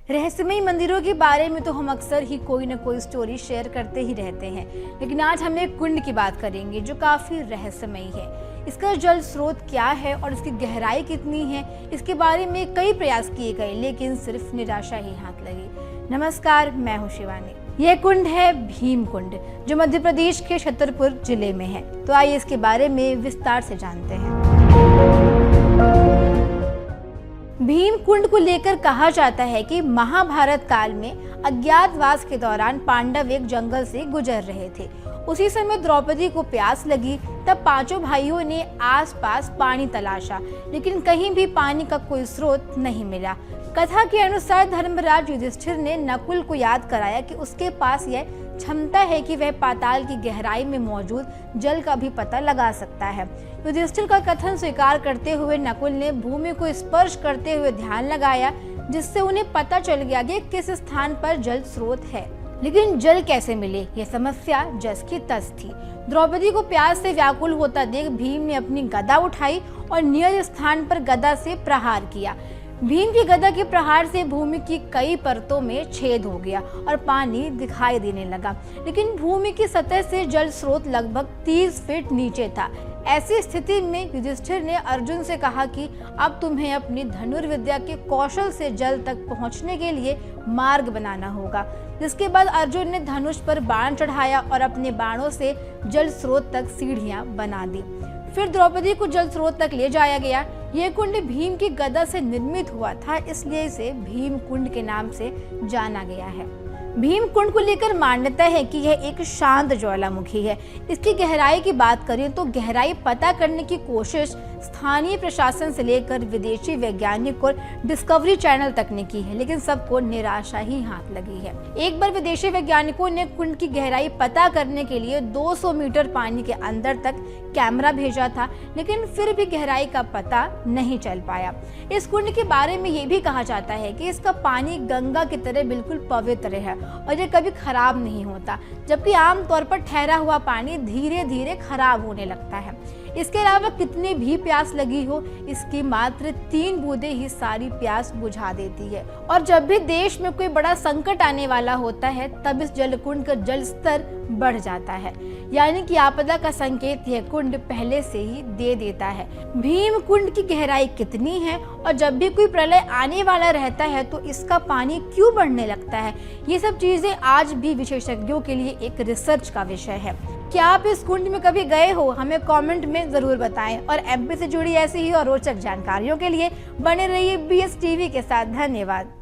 रहस्यमयी मंदिरों के बारे में तो हम अक्सर ही कोई न कोई स्टोरी शेयर करते ही रहते हैं, लेकिन आज हम एक कुंड की बात करेंगे जो काफी रहस्यमयी है। इसका जल स्रोत क्या है और इसकी गहराई कितनी है, इसके बारे में कई प्रयास किए गए, लेकिन सिर्फ निराशा ही हाथ लगी। नमस्कार, मैं हूँ शिवानी। यह कुंड है भीम कुंड, जो मध्य प्रदेश के छतरपुर जिले में है। तो आइए इसके बारे में विस्तार से जानते हैं। भीम कुंड को लेकर कहा जाता है कि महाभारत काल में अज्ञातवास के दौरान पांडव एक जंगल से गुजर रहे थे। उसी समय द्रौपदी को प्यास लगी। तब पांचों भाइयों ने आसपास पानी तलाशा, लेकिन कहीं भी पानी का कोई स्रोत नहीं मिला। कथा के अनुसार धर्मराज युधिष्ठिर ने नकुल को याद कराया कि उसके पास यह क्षमता है कि वह पाताल की गहराई में मौजूद जल का भी पता लगा सकता है। युधिष्ठिर का कथन स्वीकार करते हुए नकुल ने भूमि को स्पर्श करते हुए ध्यान लगाया, जिससे उन्हें पता चल गया कि किस स्थान पर जल स्रोत है। लेकिन जल कैसे मिले, यह समस्या जस की तस थी। द्रौपदी को प्यास से व्याकुल होता देख भीम ने अपनी गदा उठाई और नियत स्थान पर गदा से प्रहार किया। भीम की गदा के प्रहार से भूमि की कई परतों में छेद हो गया और पानी दिखाई देने लगा, लेकिन भूमि की सतह से जल स्रोत लगभग 30 फीट नीचे था। ऐसी स्थिति में युधिष्ठिर ने अर्जुन से कहा कि अब तुम्हें अपनी धनुर्विद्या के कौशल से जल तक पहुंचने के लिए मार्ग बनाना होगा। जिसके बाद अर्जुन ने धनुष पर बाण चढ़ाया और अपने बाणों से जल स्रोत तक सीढ़ियां बना दी। फिर द्रौपदी को जल स्रोत तक ले जाया गया। यह कुंड भीम की गदा से निर्मित हुआ था, इसलिए इसे भीम कुंड के नाम से जाना गया है। भीम कुंड को लेकर मान्यता है कि यह एक शांत ज्वालामुखी है। इसकी गहराई की बात करें तो गहराई पता करने की कोशिश स्थानीय प्रशासन से लेकर विदेशी वैज्ञानिक और डिस्कवरी चैनल तक ने की है, लेकिन सबको निराशा ही हाथ लगी है। एक बार विदेशी वैज्ञानिकों ने कुंड की गहराई पता करने के लिए 200 मीटर पानी के अंदर तक कैमरा भेजा था, लेकिन फिर भी गहराई का पता नहीं चल पाया। इस कुंड के बारे में ये भी कहा जाता है कि इसका पानी गंगा की तरह बिल्कुल पवित्र है और ये कभी खराब नहीं होता, जबकि आमतौर पर ठहरा हुआ पानी धीरे धीरे खराब होने लगता है। इसके अलावा कितनी भी प्यास लगी हो, इसकी मात्र 3 बूंदें ही सारी प्यास बुझा देती है। और जब भी देश में कोई बड़ा संकट आने वाला होता है, तब इस जलकुंड का जल स्तर बढ़ जाता है, यानी कि आपदा का संकेत यह कुंड पहले से ही दे देता है। भीम कुंड की गहराई कितनी है और जब भी कोई प्रलय आने वाला रहता है तो इसका पानी क्यों बढ़ने लगता है, ये सब चीजें आज भी विशेषज्ञों के लिए एक रिसर्च का विषय है। क्या आप इस कुंड में कभी गए हो? हमें कमेंट में जरूर बताएं और एमपी से जुड़ी ऐसी ही और रोचक जानकारियों के लिए बने रहिए BS टीवी के साथ। धन्यवाद।